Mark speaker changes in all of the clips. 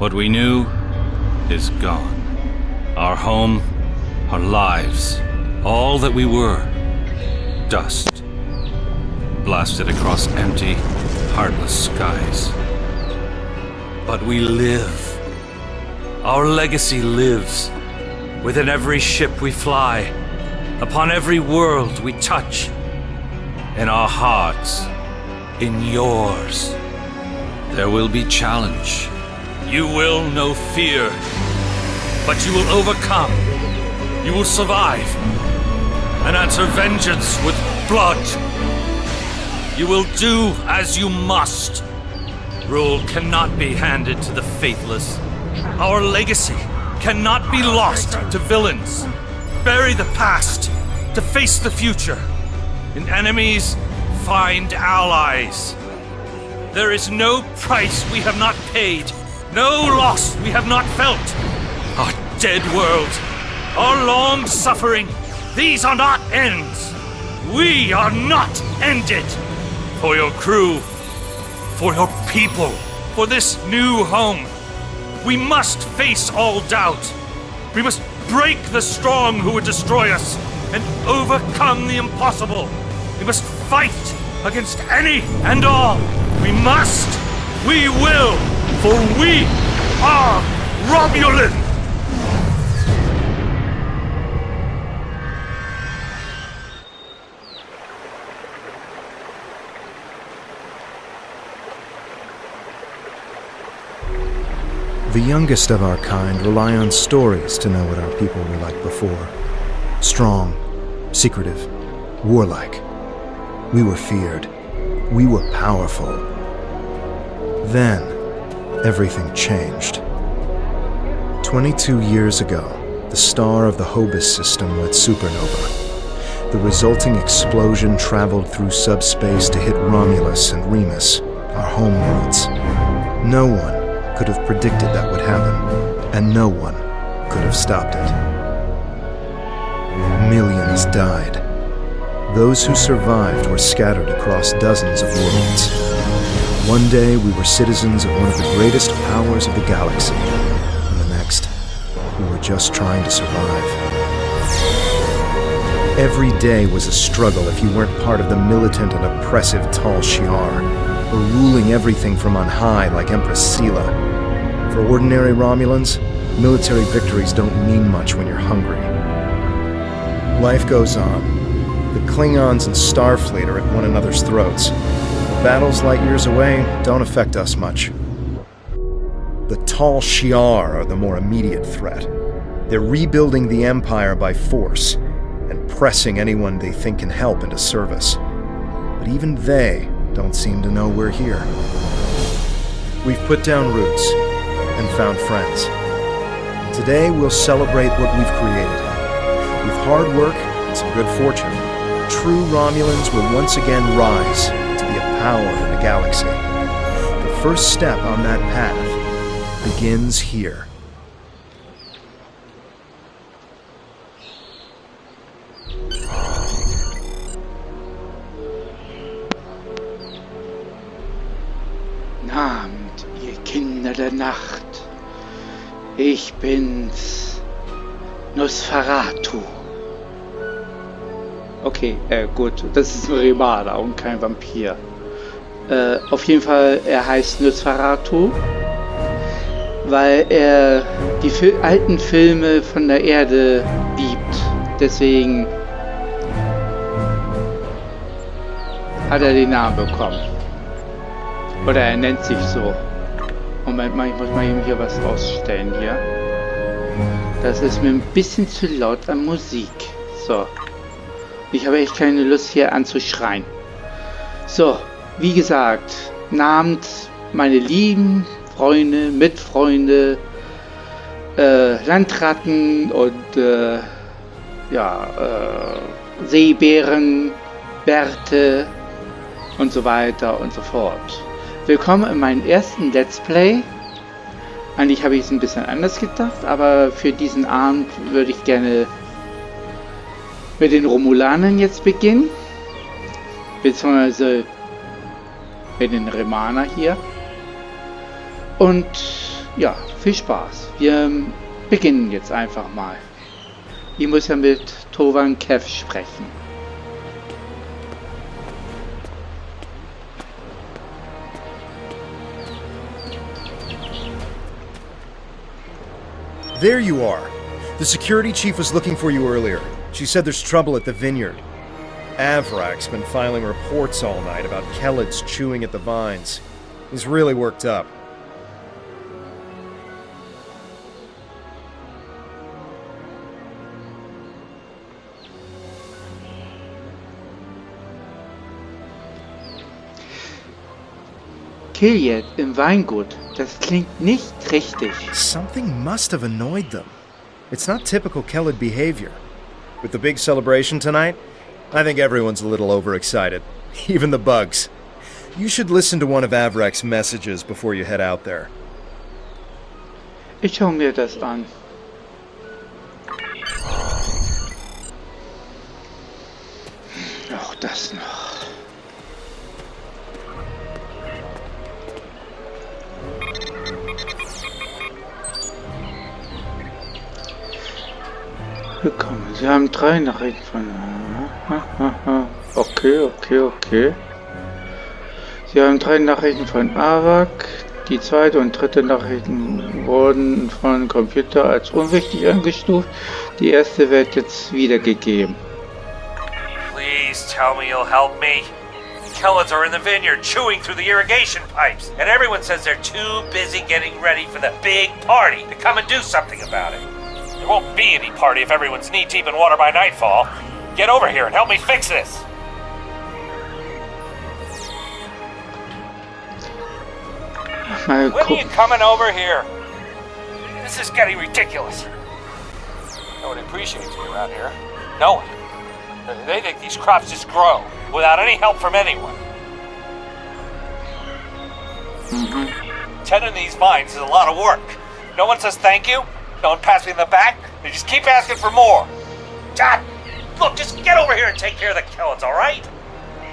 Speaker 1: What we knew is gone. Our home, our lives, all that we were, dust. Blasted across empty, heartless skies. But we live. Our legacy lives within every ship we fly, upon every world we touch, in our hearts, in yours. There will be challenge. You will know fear, but you will overcome. You will survive and answer vengeance with blood. You will do as you must. Rule cannot be handed to the faithless. Our legacy cannot be lost to villains. Bury the past to face the future. In enemies, find allies. There is no price we have not paid, no loss we have not felt. Our dead world, our long suffering, these are not ends. We are not ended. For your crew, for your people, for this new home, we must face all doubt. We must break the strong who would destroy us and overcome the impossible. We must fight against any and all. We must, we will, for we are Romulan!
Speaker 2: The youngest of our kind rely on stories to know what our people were like before. Strong, secretive, warlike. We were feared. We were powerful. Then, everything changed. 22 years ago, the star of the Hobus system went supernova. The resulting explosion traveled through subspace to hit Romulus and Remus, our homeworlds. No one could have predicted that would happen, and no one could have stopped it. Millions died. Those who survived were scattered across dozens of worlds. One day we were citizens of one of the greatest powers of the galaxy, and the next, we were just trying to survive. Every day was a struggle if you weren't part of the militant and oppressive Tal Shiar, or ruling everything from on high like Empress Sela. For ordinary Romulans, military victories don't mean much when you're hungry. Life goes on. The Klingons and Starfleet are at one another's throats. The battles light years away don't affect us much. The Tal Shiar are the more immediate threat. They're rebuilding the Empire by force and pressing anyone they think can help into service. But even they don't seem to know we're here. We've put down roots and found friends. Today we'll celebrate what we've created. With hard work and some good fortune, true Romulans will once again rise to be a power in the galaxy. The first step on that path begins here.
Speaker 3: Abend, ihr Kinder der Nacht. Ich bin's, Nosferatu. Okay, gut, das ist ein Remada und kein Vampir. Auf jeden Fall, er heißt Nosferatu, weil er die alten Filme von der Erde liebt. Deswegen hat er den Namen bekommen. Oder er nennt sich so. Moment mal, ich muss mal eben hier was ausstellen hier. Das ist mir ein bisschen zu laut an Musik. So. Ich habe echt keine Lust hier anzuschreien. So, wie gesagt, namens meine lieben Freunde, Mitfreunde, Landratten und Seebären, Bärte und so weiter und so fort. Willkommen in meinem ersten Let's Play. Eigentlich habe ich es ein bisschen anders gedacht, aber für diesen Abend würde ich gerne mit den Romulanern jetzt beginnen. Beziehungsweise mit den Remaner hier. Und ja, viel Spaß. Wir beginnen jetzt einfach mal. Ich muss ja mit Tovan Kev sprechen.
Speaker 2: There you are. The security chief was looking for you earlier. She said there's trouble at the vineyard. Avrak's been filing reports all night about Kelids chewing at the vines. He's really worked up.
Speaker 3: Kiliet im Weingut, das klingt nicht richtig.
Speaker 2: Something must have annoyed them. It's not typical Kelid behavior. With the big celebration tonight, I think everyone's a little overexcited. Even the bugs. You should listen to one of Avrak's messages before you head out there.
Speaker 3: Ich schau mir das an. Auch das noch. Willkommen. Sie haben 3 Nachrichten von... Okay. Sie haben 3 Nachrichten von Avrak. Die zweite und dritte Nachrichten wurden von Computer als unwichtig eingestuft. Die erste wird jetzt wiedergegeben.
Speaker 4: Please tell me you'll help me. Kelids are in the vineyard chewing through the irrigation pipes, and everyone says they're too busy getting ready for the big party to come and do something about it. There won't be any party if everyone's knee-deep in water by nightfall. Get over here and help me fix this. When are you coming over here? This is getting ridiculous. No one appreciates me around here. No one. They think these crops just grow without any help from anyone. Tending these vines is a lot of work. No one says thank you. No one pats me in the back. They just keep asking for more. God, look, just get over here and take care of the Kelids, all right?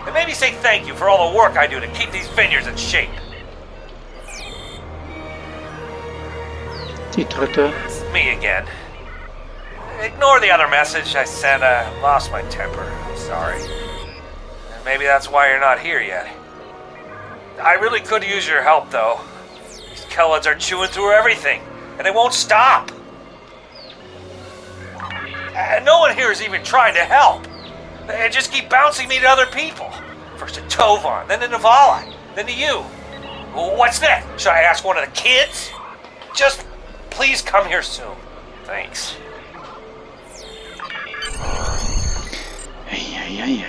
Speaker 4: And maybe say thank you for all the work I do to keep these vineyards in shape.
Speaker 3: Die dritte.
Speaker 4: It's me again. Ignore the other message I sent. I lost my temper. I'm sorry. And maybe that's why you're not here yet. I really could use your help, though. These Kelids are chewing through everything, and they won't stop. And no one here is even trying to help. They just keep bouncing me to other people. First to Tovan, then to Navala, then to you. What's next? Should I ask one of the kids? Just please come here soon. Thanks.
Speaker 3: Ei.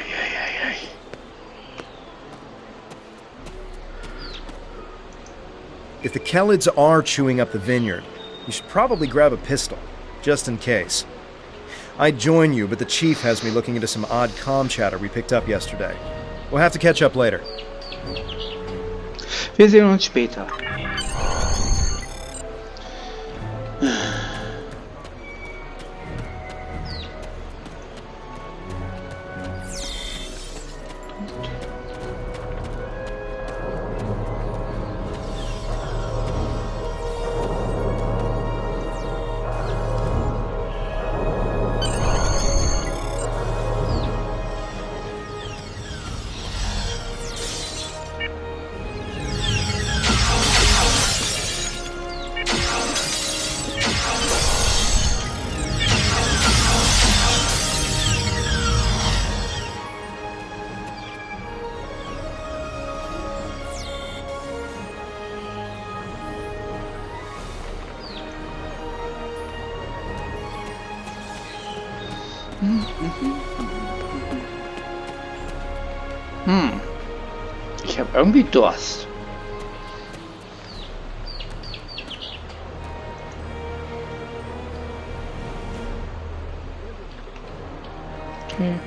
Speaker 2: If the Kelids are chewing up the vineyard, you should probably grab a pistol, just in case. I'd join you, but the chief has me looking into some odd comm chatter we picked up yesterday. We'll have to catch up later.
Speaker 3: Wir sehen uns später. Ich habe irgendwie Durst. Okay.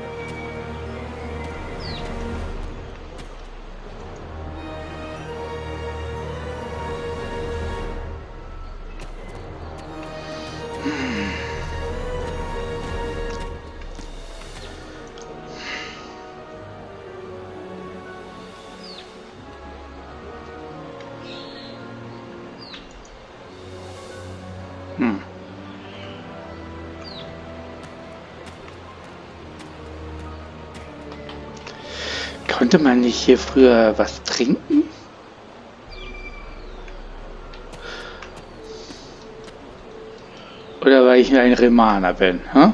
Speaker 3: Hm. Konnte man nicht hier früher was trinken? Oder weil ich ein Remaner bin, hä?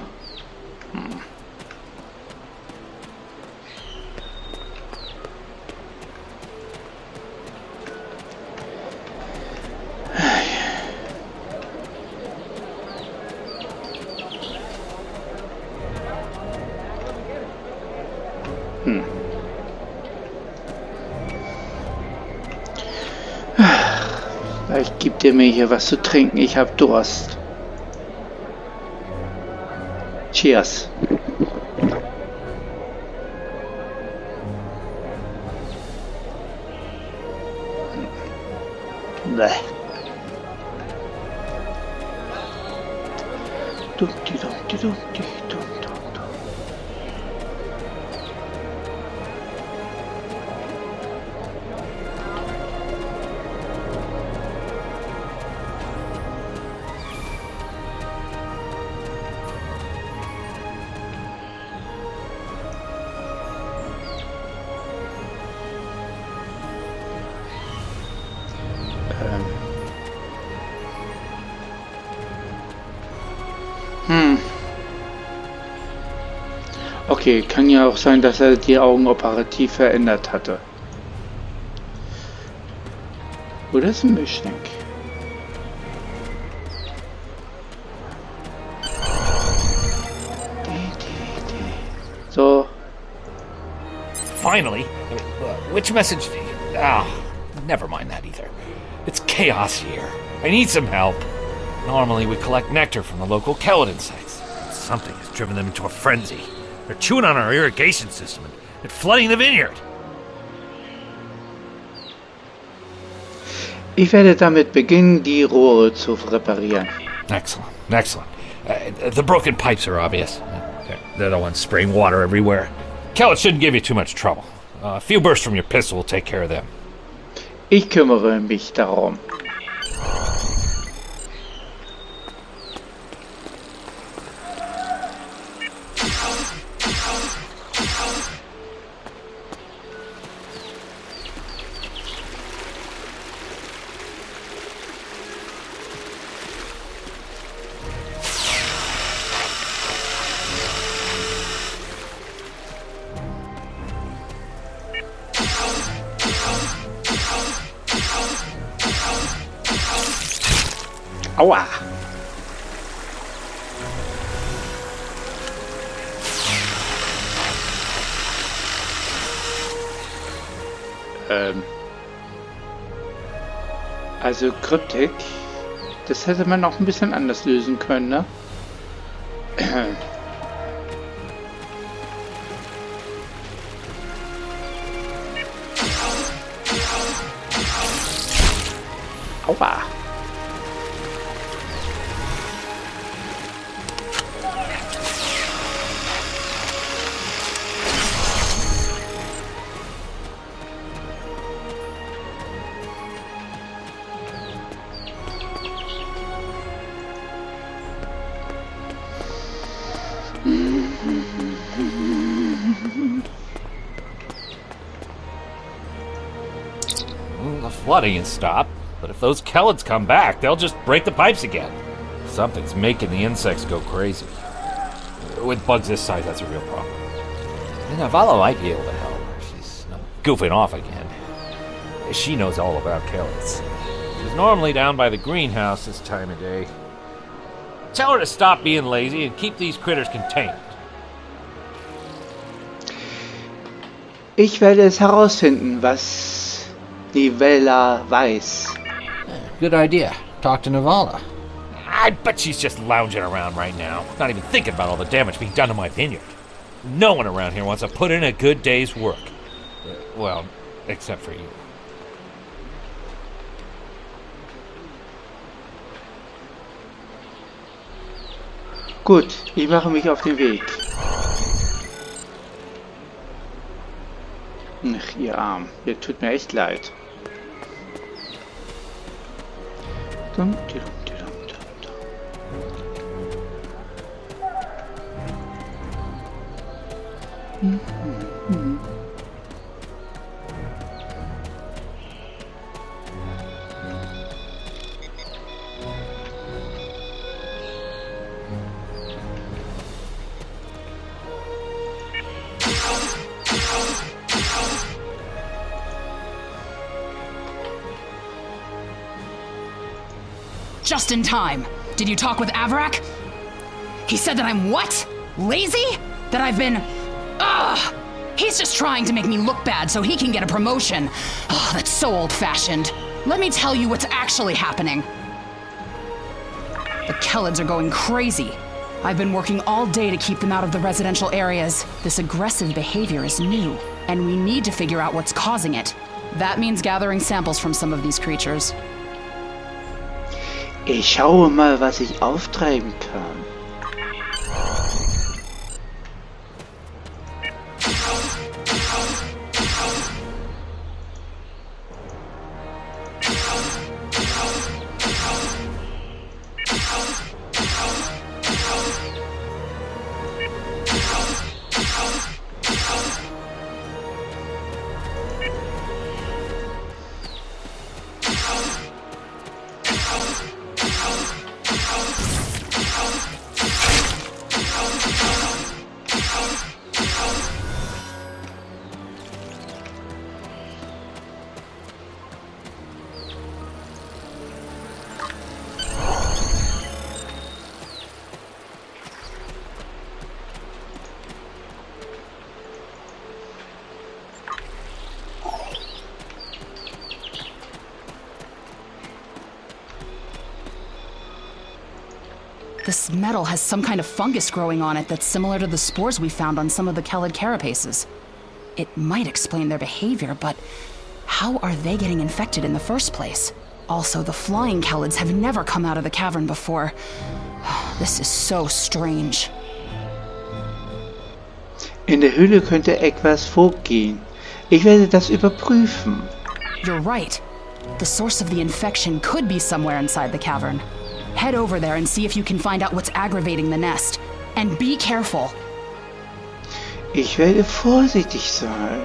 Speaker 3: Vielleicht gibt ihr mir hier was zu trinken, ich hab Durst. Cheers. Bäh. Dumpty, dumpty, dumpty, dum, dum, dum. Okay, kann ja auch sein, dass er die Augen operativ verändert hatte. Oder ist ein Mischling? So.
Speaker 4: Finally? Which message do you... Ah, never mind that either. It's chaos here. I need some help. Normally we collect nectar from the local kelid insects. Something has driven them into a frenzy. They're chewing on our irrigation system and flooding the vineyard.
Speaker 3: Ich werde damit beginnen, die Rohre zu reparieren.
Speaker 4: Excellent, excellent. The broken pipes are obvious. They're the ones spraying water everywhere. Kellet shouldn't give you too much trouble. A few bursts from your pistol will take care of them.
Speaker 3: Ich kümmere mich darum. Aua! Also Kryptik, das hätte man auch ein bisschen anders lösen können, ne? Aua!
Speaker 4: The flooding has stopped, but if those Kellids come back, they'll just break the pipes again. Something's making the insects go crazy. With bugs this size, that's a real problem. Navala might be able to help her. She's goofing off again. She knows all about Kellids. She's normally down by the greenhouse this time of day. Tell her to stop being lazy and keep these critters contained.
Speaker 3: Ich werde es herausfinden, was Nivella weiß.
Speaker 5: Good idea. Talk to Navala.
Speaker 4: I bet she's just lounging around right now, not even thinking about all the damage being done to my vineyard. No one around here wants to put in a good day's work. Well, except for you.
Speaker 3: Gut, ich mache mich auf den Weg. Ach, ihr Arm, ihr tut mir echt leid. Dum, di, dum, di, dum, dum, dum.
Speaker 6: Just in time. Did you talk with Avrak? He said that I'm what? Lazy? That I've been... Ugh! He's just trying to make me look bad so he can get a promotion. Oh, that's so old-fashioned. Let me tell you what's actually happening. The Kellids are going crazy. I've been working all day to keep them out of the residential areas. This aggressive behavior is new, and we need to figure out what's causing it. That means gathering samples from some of these creatures.
Speaker 3: Ich schaue mal, was ich auftreiben kann.
Speaker 6: This metal has some kind of fungus growing on it that's similar to the spores we found on some of the Kellid carapaces. It might explain their behavior, but how are they getting infected in the first place? Also, the flying Kellids have never come out of the cavern before. This is so strange.
Speaker 3: In der Hülle könnte etwas vorgehen. Ich werde das überprüfen.
Speaker 6: You're right. The source of the infection could be somewhere inside the cavern. Head over there and see if you can find out what's aggravating the nest. And be careful.
Speaker 3: Ich werde vorsichtig sein.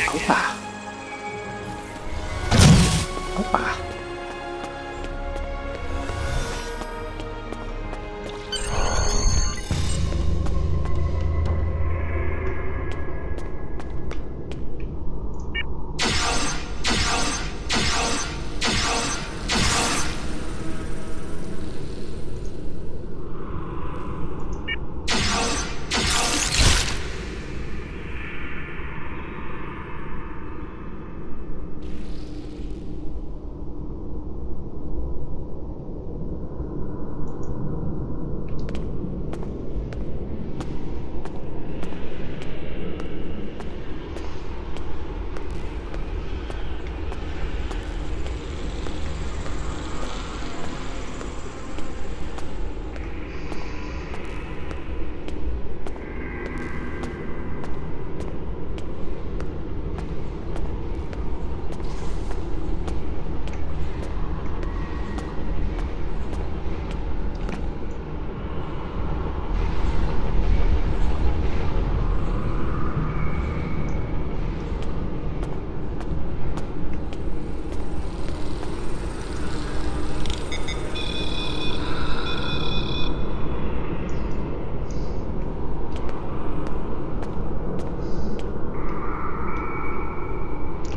Speaker 3: Opa. Opa.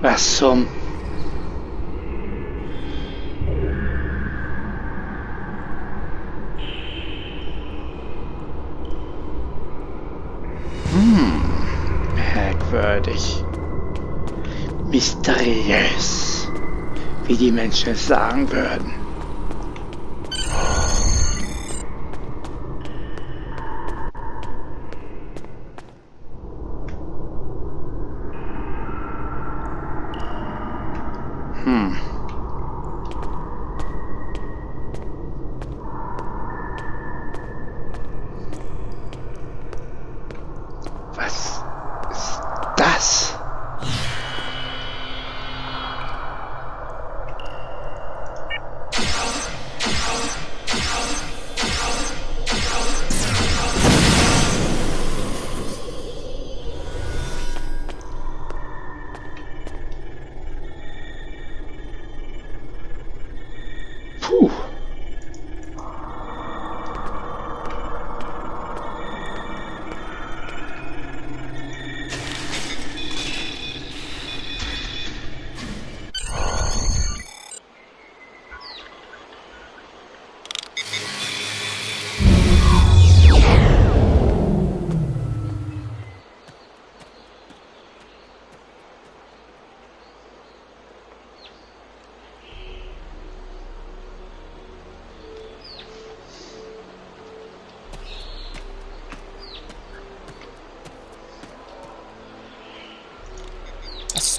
Speaker 3: Was zum... Merkwürdig. Mysteriös, wie die Menschen es sagen würden.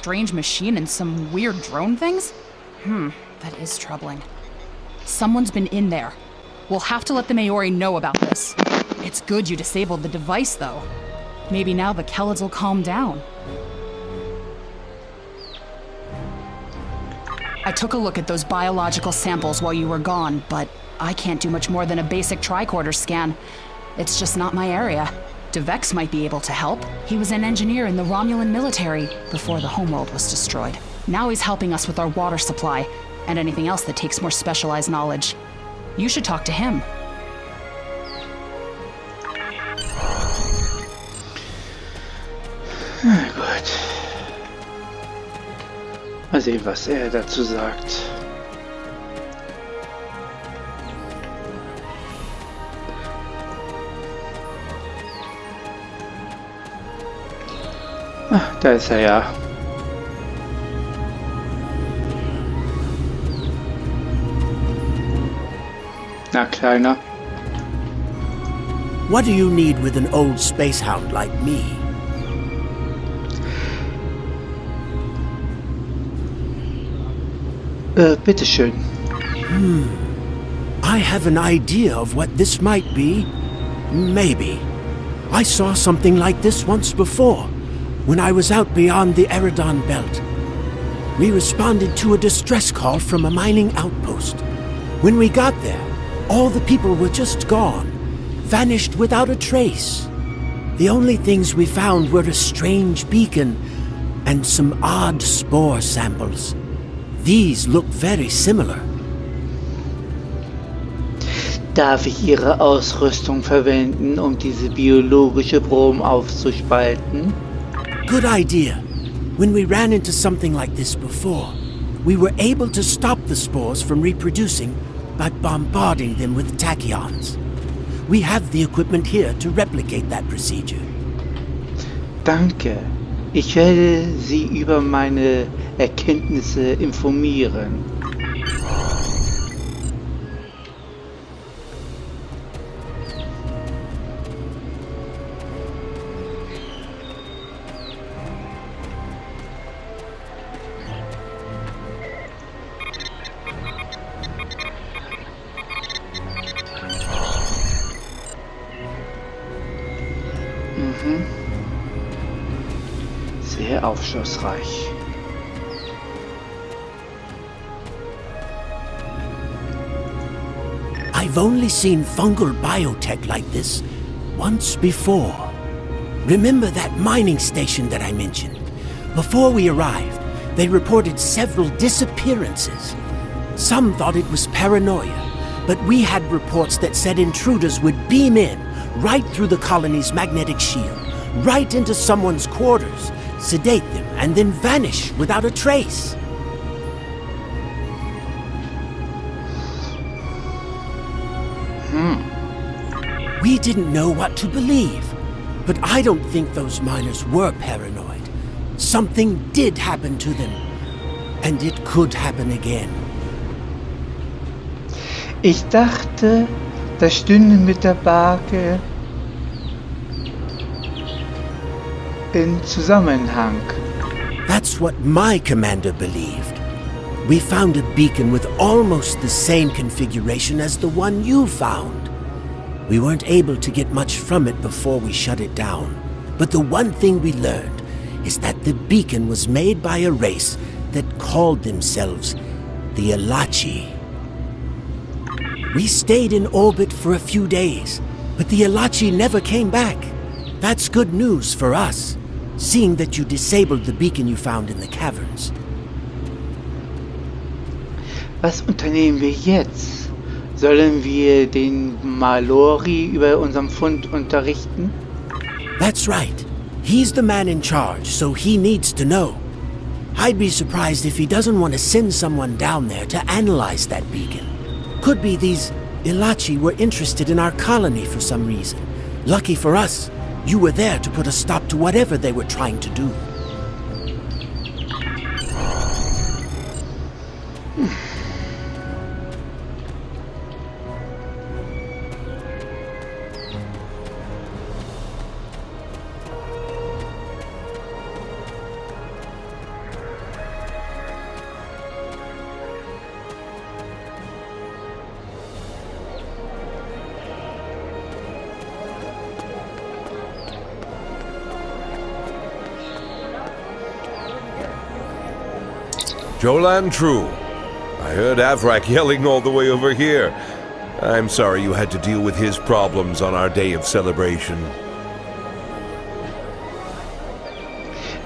Speaker 6: strange machine and some weird drone things? That is troubling. Someone's been in there. We'll have to let the Maori know about this. It's good you disabled the device, though. Maybe now the Kelids will calm down. I took a look at those biological samples while you were gone, but I can't do much more than a basic tricorder scan. It's just not my area. Devex might be able to help. He was an engineer in the Romulan military before the homeworld was destroyed. Now he's helping us with our water supply and anything else that takes more specialized knowledge. You should talk to him.
Speaker 3: Na gut. Mal sehen, was er dazu sagt. Ah, da ist er ja. Na, Kleiner.
Speaker 7: What do you need with an old space hound like me?
Speaker 3: Bitteschön.
Speaker 7: I have an idea of what this might be. Maybe. I saw something like this once before, when I was out beyond the Eridon belt. We responded to a distress call from a mining outpost. When we got there, all the people were just gone, vanished without a trace. The only things we found were a strange beacon and some odd spore samples. These look very similar.
Speaker 3: Darf ich Ihre Ausrüstung verwenden, um diese biologische Proben aufzuspalten?
Speaker 7: Good idea. When we ran into something like this before, we were able to stop the spores from reproducing by bombarding them with tachyons. We have the equipment here to replicate that procedure.
Speaker 3: Danke. Ich werde Sie über meine Erkenntnisse informieren. Sehr aufschlussreich.
Speaker 7: I've only seen fungal biotech like this once before. Remember that mining station that I mentioned? Before we arrived, they reported several disappearances. Some thought it was paranoia, but we had reports that said intruders would beam in right through the colony's magnetic shield, right into someone's quarters, sedate them, and then vanish without a trace. We didn't know what to believe, but I don't think those miners were paranoid. Something did happen to them, and it could happen again.
Speaker 3: Ich dachte, das stünde mit der Barke in Zusammenhang.
Speaker 7: That's what my commander believed. We found a beacon with almost the same configuration as the one you found. We weren't able to get much from it before we shut it down. But the one thing we learned is that the beacon was made by a race that called themselves the Elachi. We stayed in orbit for a few days, but the Elachi never came back. That's good news for us, seeing that you disabled the beacon you found in the caverns.
Speaker 3: Was unternehmen wir jetzt? Sollen wir den Malori über unseren Fund unterrichten?
Speaker 7: That's right. He's the man in charge, so he needs to know. I'd be surprised if he doesn't want to send someone down there to analyze that beacon. Could be these Elachi were interested in our colony for some reason. Lucky for us, you were there to put a stop to whatever they were trying to do.
Speaker 8: Jolan True. I heard Avrak yelling all the way over here. I'm sorry you had to deal with his problems on our day of celebration.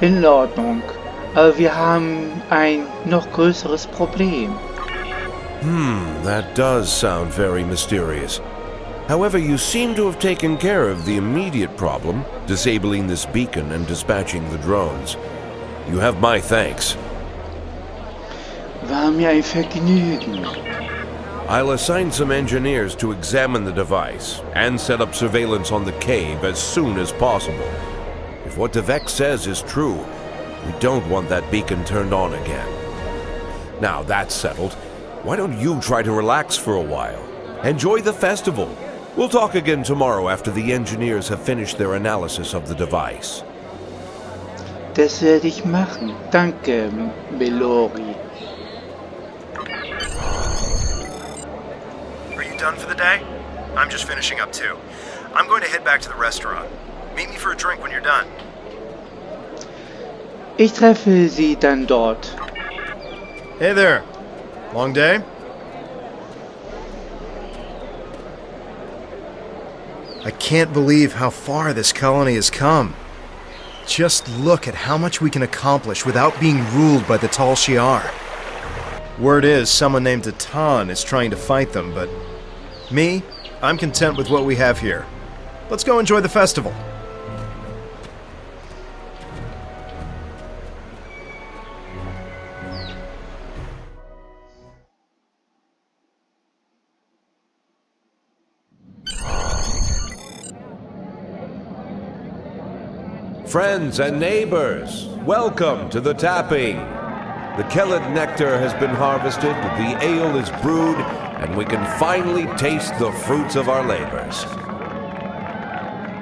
Speaker 3: In Ordnung. Aber wir haben ein noch größeres Problem.
Speaker 8: That does sound very mysterious. However, you seem to have taken care of the immediate problem, disabling this beacon and dispatching the drones. You have my thanks.
Speaker 3: War mir ein Vergnügen.
Speaker 8: I'll assign some engineers to examine the device and set up surveillance on the cave as soon as possible. If what Devek says is true, we don't want that beacon turned on again. Now that's settled, why don't you try to relax for a while? Enjoy the festival. We'll talk again tomorrow after the engineers have finished their analysis of the device.
Speaker 3: Das werde ich machen. Danke, Melori.
Speaker 2: Are you done for the day? I'm just finishing up too. I'm going to head back to the restaurant. Meet me for a drink when you're done.
Speaker 3: Ich treffe Sie dann dort.
Speaker 2: Hey there. Long day? I can't believe how far this colony has come. Just look at how much we can accomplish without being ruled by the Tal Shiar. Word is someone named Atan is trying to fight them, but me, I'm content with what we have here. Let's go enjoy the festival.
Speaker 8: Friends and neighbors, welcome to the tapping. The Kelid nectar has been harvested, the ale is brewed, and we can finally taste the fruits of our labors.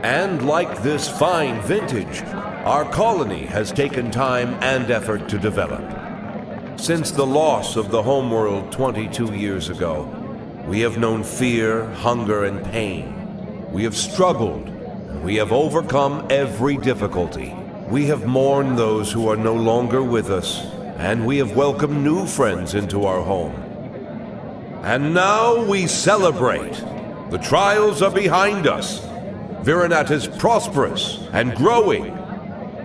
Speaker 8: And like this fine vintage, our colony has taken time and effort to develop. Since the loss of the homeworld 22 years ago, we have known fear, hunger, and pain. We have struggled. We have overcome every difficulty. We have mourned those who are no longer with us, and we have welcomed new friends into our home. And now we celebrate. The trials are behind us. Virinat is prosperous and growing.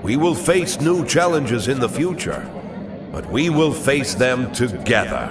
Speaker 8: We will face new challenges in the future, but we will face them together.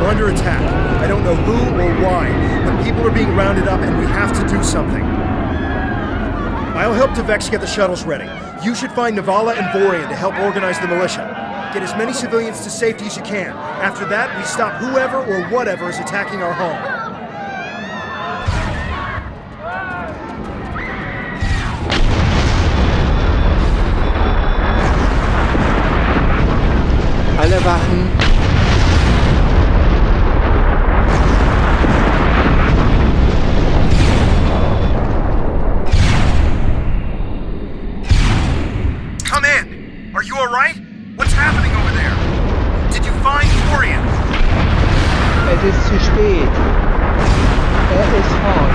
Speaker 2: Under attack. I don't know who or why, but people are being rounded up and we have to do something. I'll help Devex get the shuttles ready. You should find Navala and Vorian to help organize the militia. Get as many civilians to safety as you can. After that, we stop whoever or whatever is attacking our home.
Speaker 3: Alle Wachen.
Speaker 2: Are you alright? What's happening over there? Did you find Vorian?
Speaker 3: Es ist zu spät. Ist fort.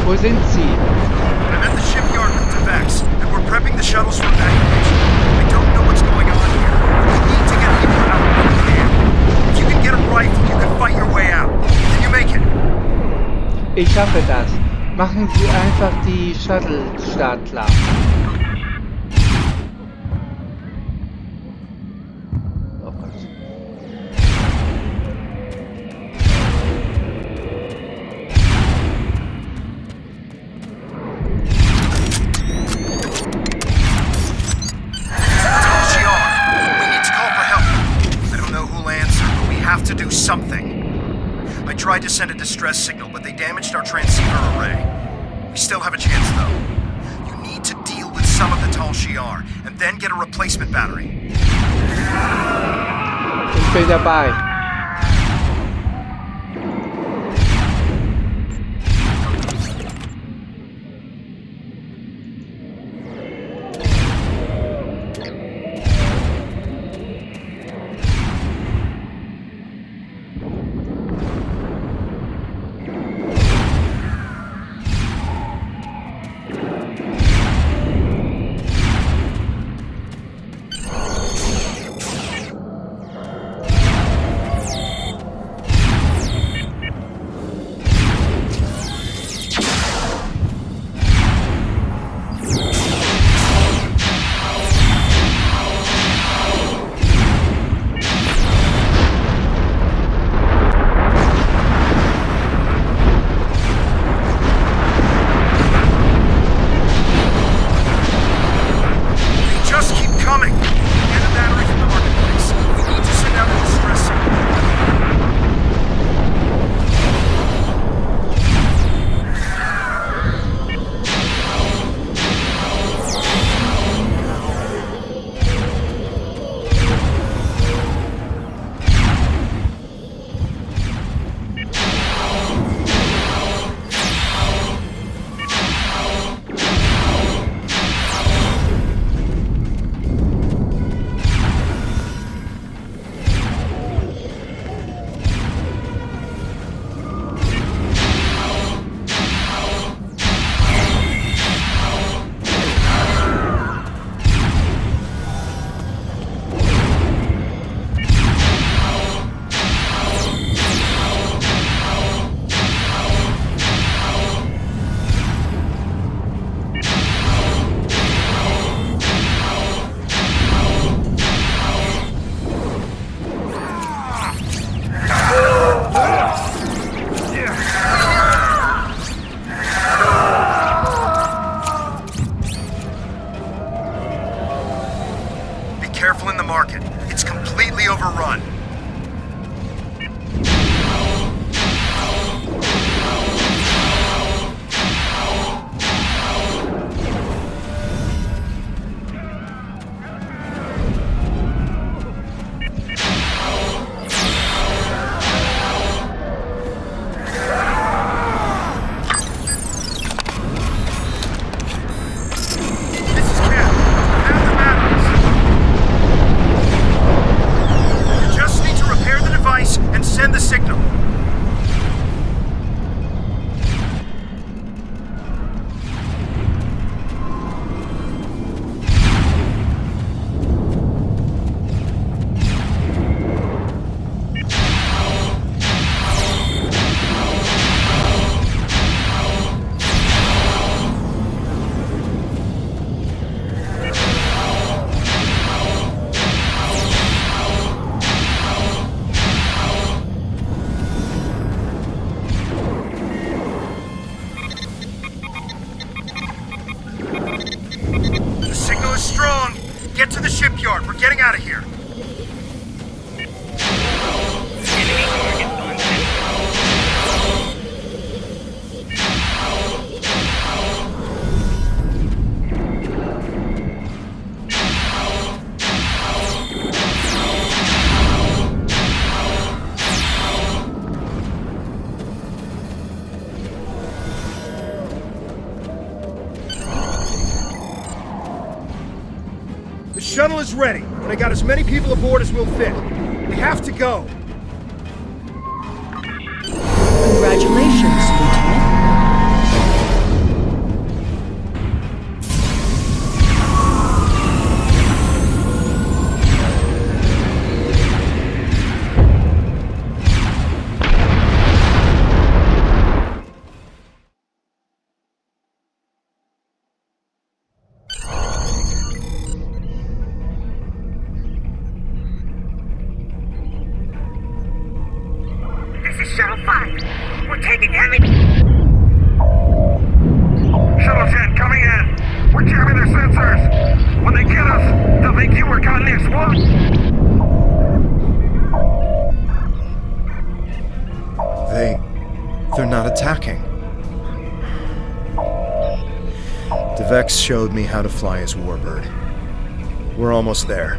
Speaker 3: Wo sind Sie?
Speaker 2: I'm at the shipyard with Devex, and we're prepping the shuttles for evacuation. I don't know what's going on here. We need to get people out when we can. If you can get a rifle, you can fight your way out. Can you make it?
Speaker 3: Ich schaffe das. Machen Sie einfach die Shuttle-Start klar.
Speaker 2: I tried to send a distress signal, but they damaged our transceiver array. We still have a chance, though. You need to deal with some of the Tal Shiar, and then get a replacement battery.
Speaker 3: Ich bin dabei.
Speaker 2: shuttle is ready, and I got as many people aboard as will fit. We have to go.
Speaker 9: Congratulations, Lieutenant.
Speaker 10: Shuttle 5. We're taking heavy... Shuttle 10, coming in. We're jamming their sensors. When they get us, they'll think you were gone next one.
Speaker 2: They're not attacking. Devex showed me how to fly his warbird. We're almost there.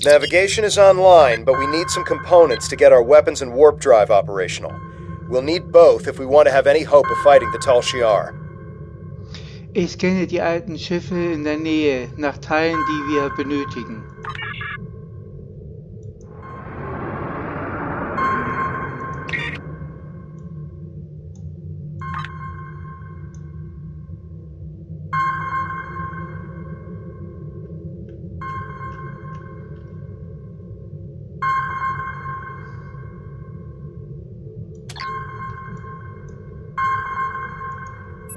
Speaker 2: Navigation is online, but we need some components to get our weapons and warp drive operational. We'll need both if we want to have any hope of fighting the Tal Shiar.
Speaker 3: Ich scanne die alten Schiffe in der Nähe nach Teilen, die wir benötigen.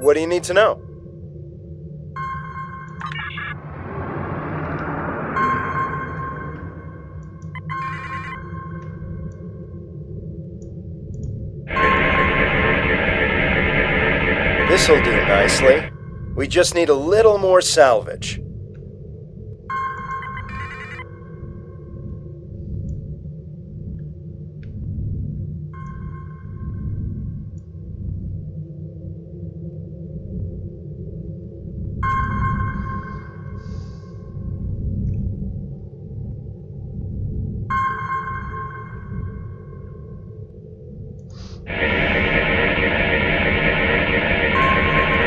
Speaker 2: What do you need to know? This'll do nicely. We just need a little more salvage.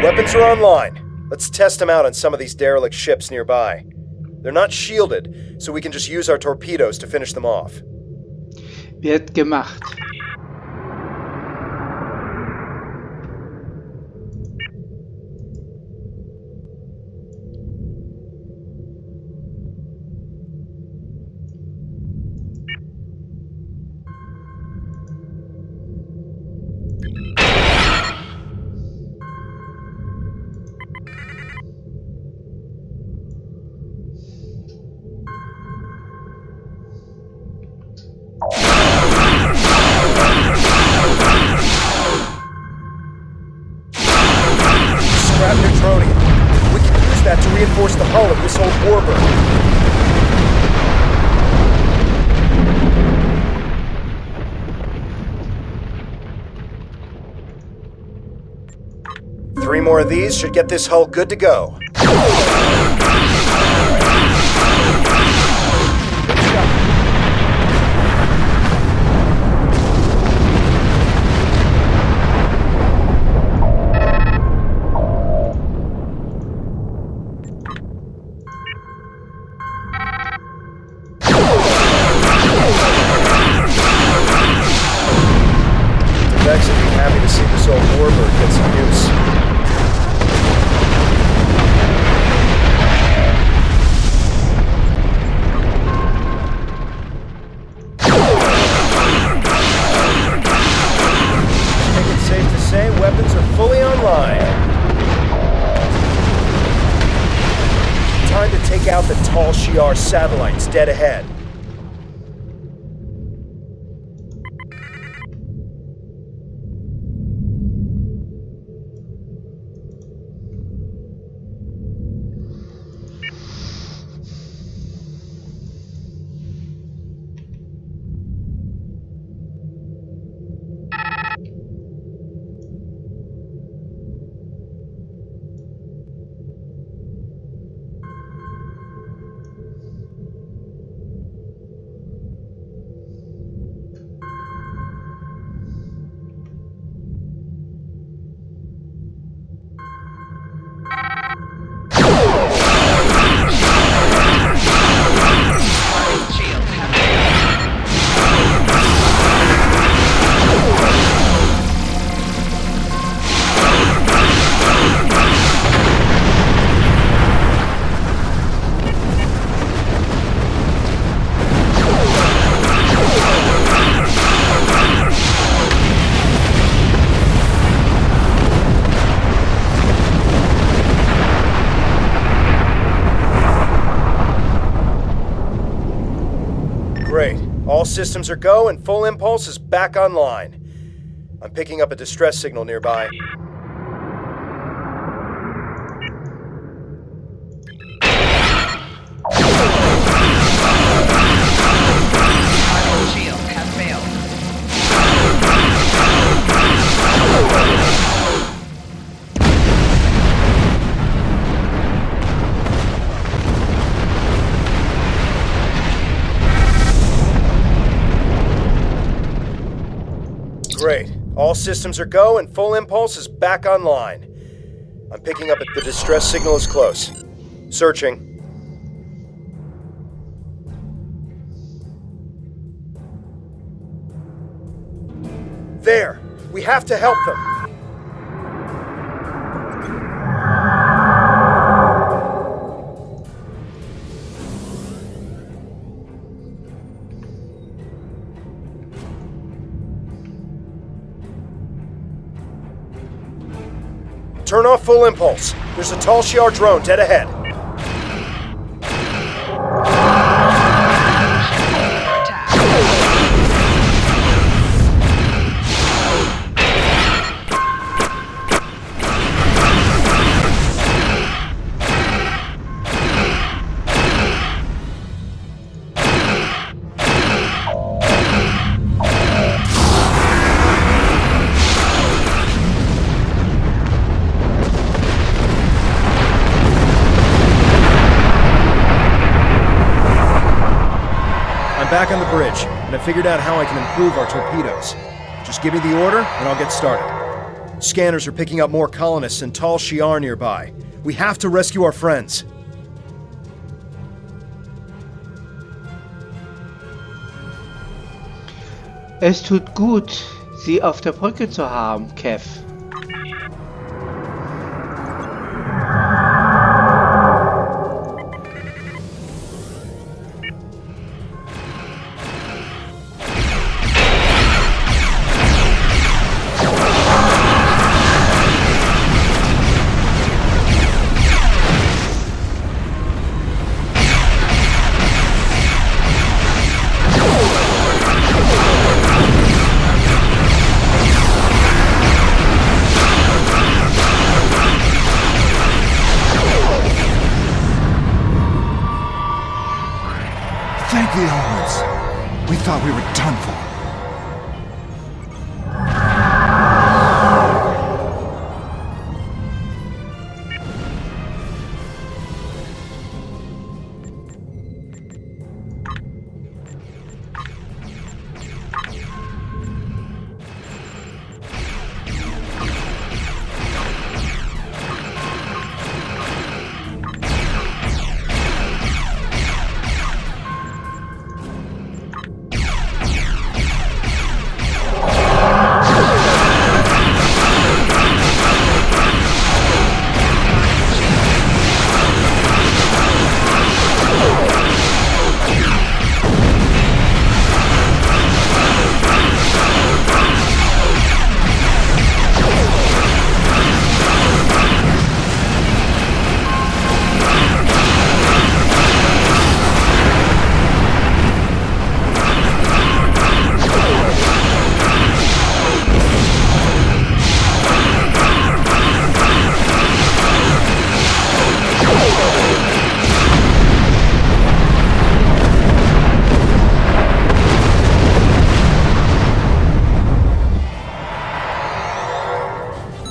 Speaker 2: Weapons are online. Let's test them out on some of these derelict ships nearby. They're not shielded, so we can just use our torpedoes to finish them off.
Speaker 3: Wird gemacht.
Speaker 2: Neutronium. We can use that to reinforce the hull of this old warbird. Three more of these should get this hull good to go. Vex would be happy to see this old warbird get some use. I think it's safe to say weapons are fully online. Time to take out the Tal Shiar satellites dead ahead. systems are go and full impulse is back online. I'm picking up a distress signal nearby.
Speaker 6: Shield has failed.
Speaker 2: Great. All systems are go and full impulse is back online. I'm picking up the distress signal is close. Searching. There! We have to help them! Turn off full impulse. There's a tall Shiar drone dead ahead. Back on the bridge, and I figured out how I can improve our torpedoes. Just give me the order, and I'll get started. Scanners are picking up more colonists and tall Shiar nearby. We have to rescue our friends.
Speaker 3: Es tut gut, Sie auf der Brücke zu haben, Kev.
Speaker 2: Thank the elements. We thought we were done for.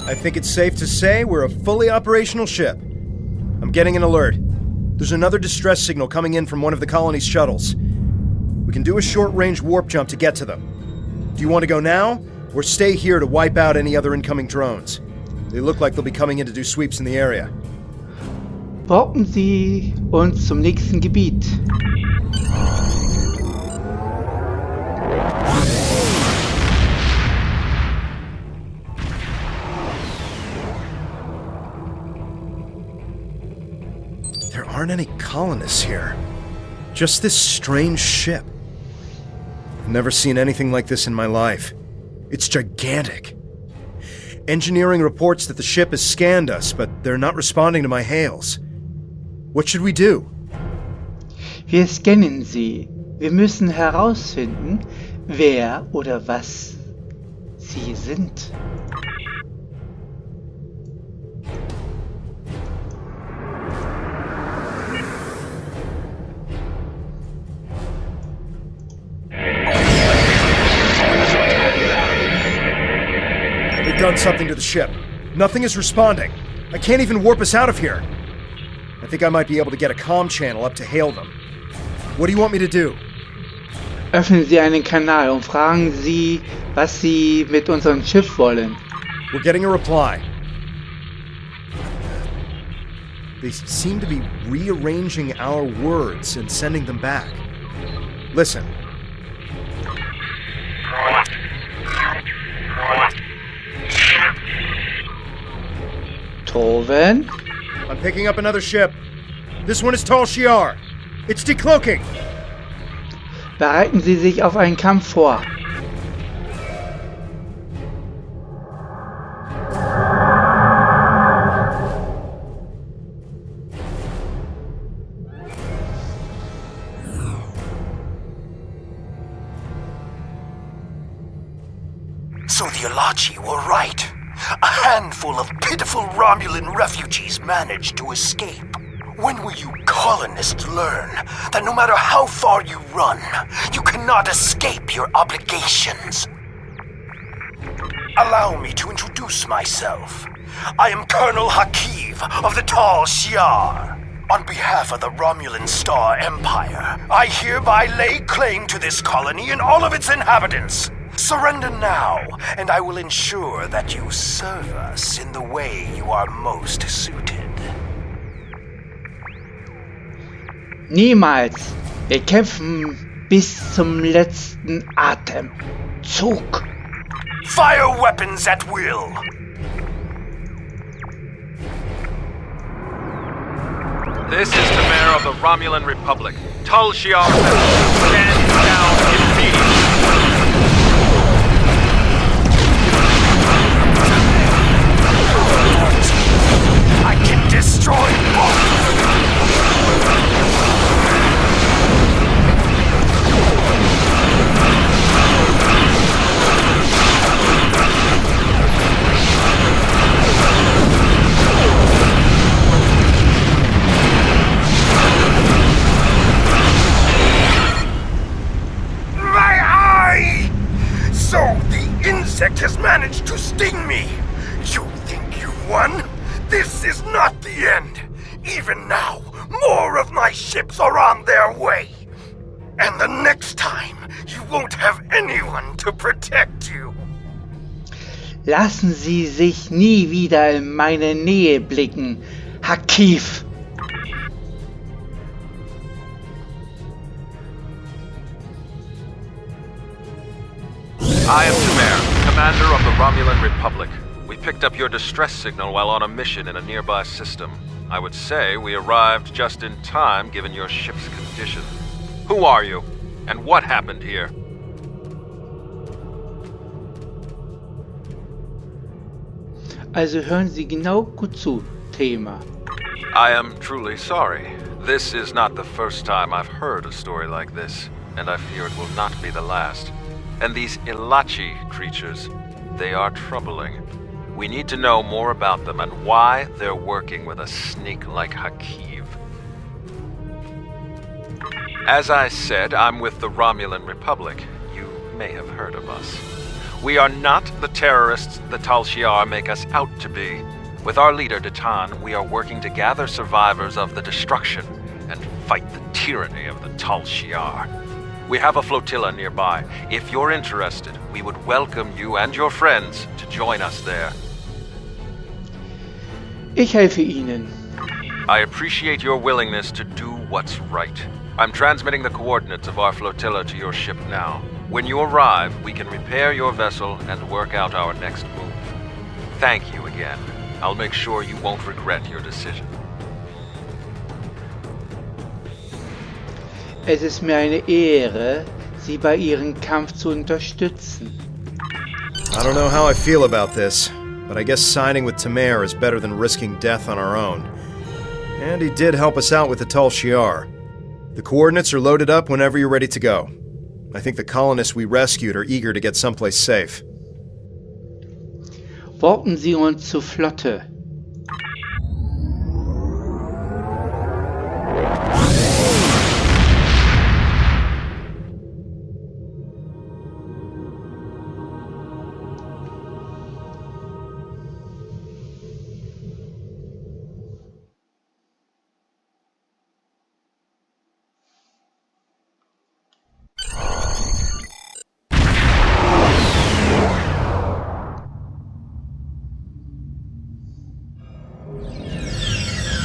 Speaker 2: I think it's safe to say we're a fully operational ship. I'm getting an alert. There's another distress signal coming in from one of the colony's shuttles. We can do a short-range warp jump to get to them. Do you want to go now, or stay here to wipe out any other incoming drones? They look like they'll be coming in to do sweeps in the area.
Speaker 3: Warten Sie uns zum nächsten Gebiet.
Speaker 2: There aren't any colonists here. Just this strange ship. I've never seen anything like this in my life. It's gigantic. Engineering reports that the ship has scanned us, but they're not responding to my hails. What should we do?
Speaker 3: Wir scannen sie. Wir müssen herausfinden, wer oder was sie sind.
Speaker 2: They've done something to the ship. Nothing is responding. I can't even warp us out of here. I think I might be able to get a comm channel up to hail them. What do you want me to do?
Speaker 3: Öffnen Sie einen Kanal und fragen Sie, was Sie mit unserem Schiff wollen.
Speaker 2: We're getting a reply. They seem to be rearranging our words and sending them back. Listen.
Speaker 3: Toven?
Speaker 2: I'm picking up another ship. This one is Tal Shiar. It's decloaking.
Speaker 3: Bereiten Sie sich auf einen Kampf vor.
Speaker 11: So the Elachi were right. A handful of pitiful Romulan refugees managed to escape. When will you colonists learn that no matter how far you run, you cannot escape your obligations? Allow me to introduce myself. I am Colonel Hakiv of the Tal Shiar. On behalf of the Romulan Star Empire, I hereby lay claim to this colony and all of its inhabitants. Surrender now, and I will ensure that you serve us in the way you are most suited.
Speaker 3: Niemals. Wir kämpfen bis zum letzten Atemzug.
Speaker 11: Fire weapons at will.
Speaker 12: This is the Mehr of the Romulan Republic. Tal Shiar stand down immediately.
Speaker 11: I can destroy both. My eye! So the insect has managed to sting me. You think you won? This is not the end. Even now, more of my ships are on their way. And the next time, you won't have anyone to protect you.
Speaker 3: Lassen Sie sich nie wieder in meine Nähe blicken, Hakiv.
Speaker 12: I am Mehr, commander of the Romulan Republic. We picked up your distress signal while on a mission in a nearby system. I would say we arrived just in time given your ship's condition. Who are you? And what happened here?
Speaker 3: Also hören Sie genau gut zu, Thema.
Speaker 12: I am truly sorry. This is not the first time I've heard a story like this, and I fear it will not be the last. And these Elachi creatures, they are troubling. We need to know more about them and why they're working with a snake like Hakiv. As I said, I'm with the Romulan Republic. You may have heard of us. We are not the terrorists the Tal Shiar make us out to be. With our leader, Datan, we are working to gather survivors of the destruction and fight the tyranny of the Tal Shiar. We have a flotilla nearby. If you're interested, we would welcome you and your friends to join us there.
Speaker 3: Ich helfe Ihnen.
Speaker 12: I appreciate your willingness to do what's right. I'm transmitting the coordinates of our flotilla to your ship now. When you arrive, we can repair your vessel and work out our next move. Thank you again. I'll make sure you won't regret your decision.
Speaker 3: Es ist mir eine Ehre, Sie bei Ihrem Kampf zu unterstützen.
Speaker 2: I don't know how I feel about this, but I guess signing with Mehr is better than risking death on our own. And he did help us out with the Tal Shiar. The coordinates are loaded up whenever you're ready to go. I think the colonists we rescued are eager to get someplace safe.
Speaker 3: Warten Sie uns zur Flotte.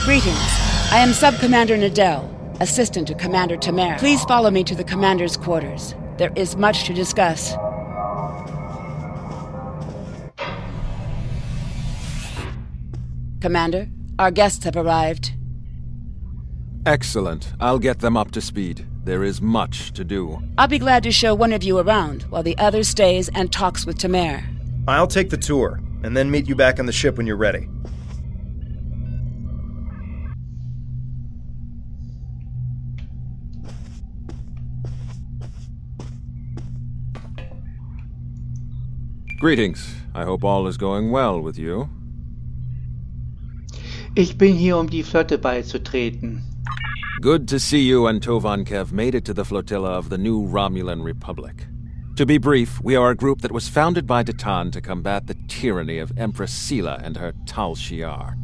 Speaker 13: Greetings. I am Sub-Commander Nadell, assistant to Commander Mehr. Please follow me to the Commander's quarters. There is much to discuss. Commander, our guests have arrived.
Speaker 12: Excellent. I'll get them up to speed. There is much to do.
Speaker 13: I'll be glad to show one of you around while the other stays and talks with Mehr.
Speaker 2: I'll take the tour, and then meet you back on the ship when you're ready.
Speaker 12: Greetings. I hope all is going well with you.
Speaker 3: Ich bin hier, die Flotte beizutreten.
Speaker 12: Good to see you and Tovankev made it to the flotilla of the new Romulan Republic. To be brief, we are a group that was founded by Datan to combat the tyranny of Empress Sela and her Tal Shiar.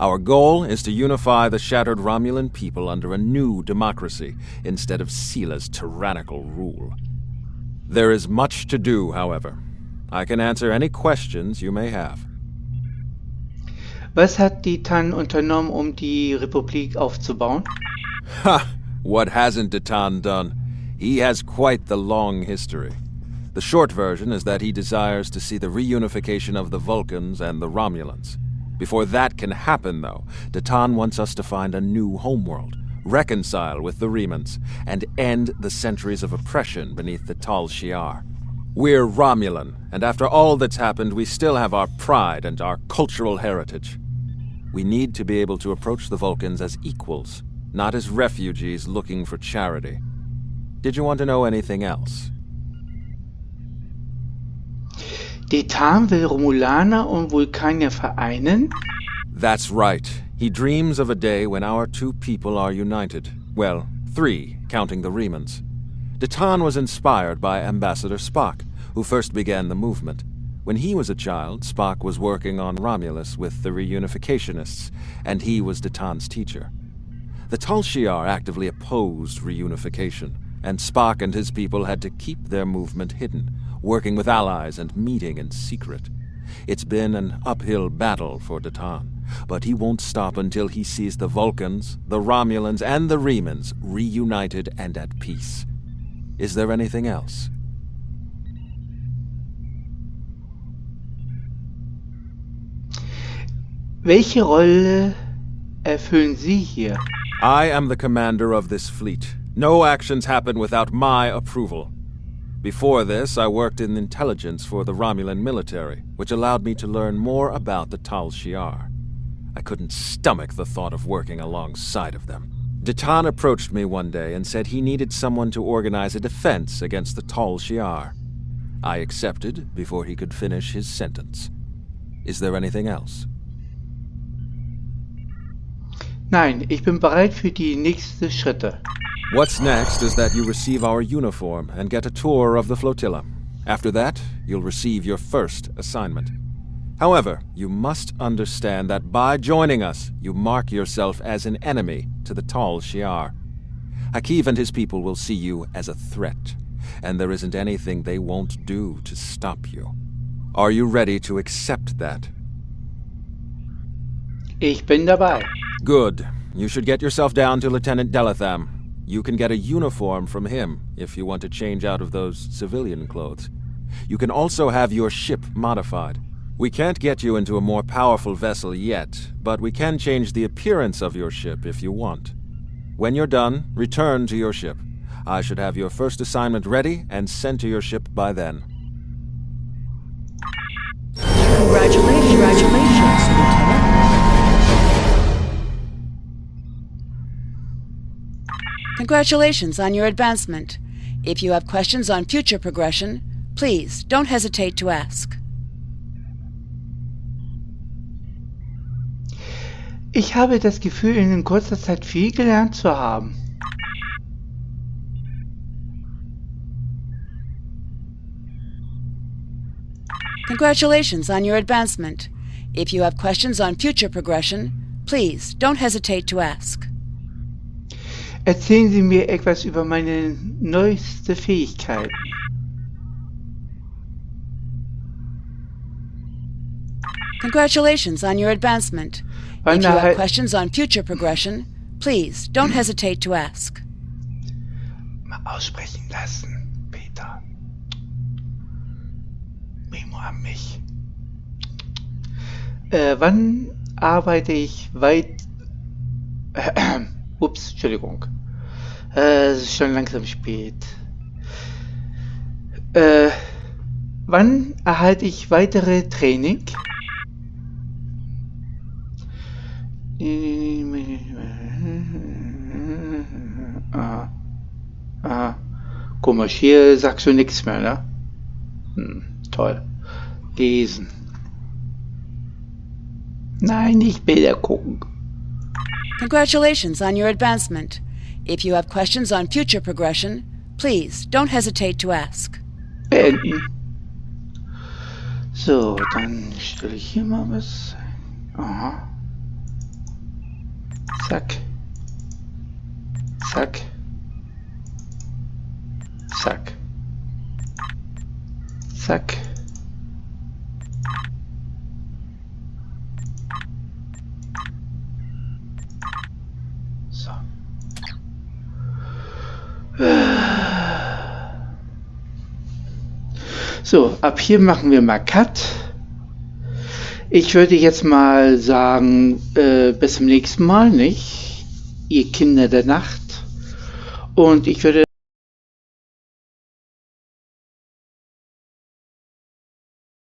Speaker 12: Our goal is to unify the shattered Romulan people under a new democracy instead of Sela's tyrannical rule. There is much to do, however. I can answer any questions you may have.
Speaker 3: Was hat Datan unternommen, die Republik aufzubauen?
Speaker 12: Ha! What hasn't Datan done? He has quite the long history. The short version is that he desires to see the reunification of the Vulcans and the Romulans. Before that can happen, though, Datan wants us to find a new homeworld, reconcile with the Remans, and end the centuries of oppression beneath the Tal Shiar. We're Romulan, and after all that's happened, we still have our pride and our cultural heritage. We need to be able to approach the Vulcans as equals, not as refugees looking for charity. Did you want to know anything else?
Speaker 3: Datan will Romulaner und Vulkanier vereinen?
Speaker 12: That's right. He dreams of a day when our two people are united. Well, three, counting the Remans. Datan was inspired by Ambassador Spock, who first began the movement. When he was a child, Spock was working on Romulus with the reunificationists, and he was Datan's teacher. The Tal Shiar actively opposed reunification, and Spock and his people had to keep their movement hidden, working with allies and meeting in secret. It's been an uphill battle for Datan, but he won't stop until he sees the Vulcans, the Romulans, and the Remans reunited and at peace. Is there anything else?
Speaker 3: Welche Rolle erfüllen Sie hier?
Speaker 12: I am the commander of this fleet. No actions happen without my approval. Before this, I worked in intelligence for the Romulan military, which allowed me to learn more about the Tal Shiar. I couldn't stomach the thought of working alongside of them. Datan approached me one day and said he needed someone to organize a defense against the Tal Shiar. I accepted before he could finish his sentence. Is there anything else?
Speaker 3: Nein, ich bin bereit für die nächsten Schritte.
Speaker 12: What's next is that you receive our uniform and get a tour of the flotilla. After that, you'll receive your first assignment. However, you must understand that by joining us, you mark yourself as an enemy to the Tal Shiar. Hakiv and his people will see you as a threat, and there isn't anything they won't do to stop you. Are you ready to accept that?
Speaker 3: Ich bin dabei.
Speaker 12: Good. You should get yourself down to Lieutenant Delatham. You can get a uniform from him if you want to change out of those civilian clothes. You can also have your ship modified. We can't get you into a more powerful vessel yet, but we can change the appearance of your ship if you want. When you're done, return to your ship. I should have your first assignment ready and sent to your ship by then.
Speaker 9: Congratulations, Lieutenant.
Speaker 13: Congratulations on your advancement. If you have questions on future progression, please don't hesitate to ask.
Speaker 3: Ich habe das Gefühl, in kurzer Zeit viel gelernt zu haben.
Speaker 13: Congratulations on your advancement. If you have questions on future progression, please don't hesitate to ask.
Speaker 3: Erzählen Sie mir etwas über meine neueste Fähigkeit.
Speaker 13: Congratulations on your advancement. If you have questions on future progression, please don't hesitate to ask.
Speaker 3: Mal aussprechen lassen, Peter. Memo an mich. Wann arbeite ich Ups, Entschuldigung. Es ist schon langsam spät. Wann erhalte ich weitere Training? Komisch, hier sagst du nichts mehr, ne? Toll. Lesen. Nein, nicht Bilder gucken.
Speaker 13: Congratulations on your advancement. If you have questions on future progression, please don't hesitate to ask.
Speaker 3: Beenden. So, dann stelle ich hier mal was. Aha. Zack. Zack. Zack. Zack. So. So, ab hier machen wir mal Cut. Ich würde jetzt mal sagen, bis zum nächsten Mal, nicht? Ihr Kinder der Nacht. Und ich würde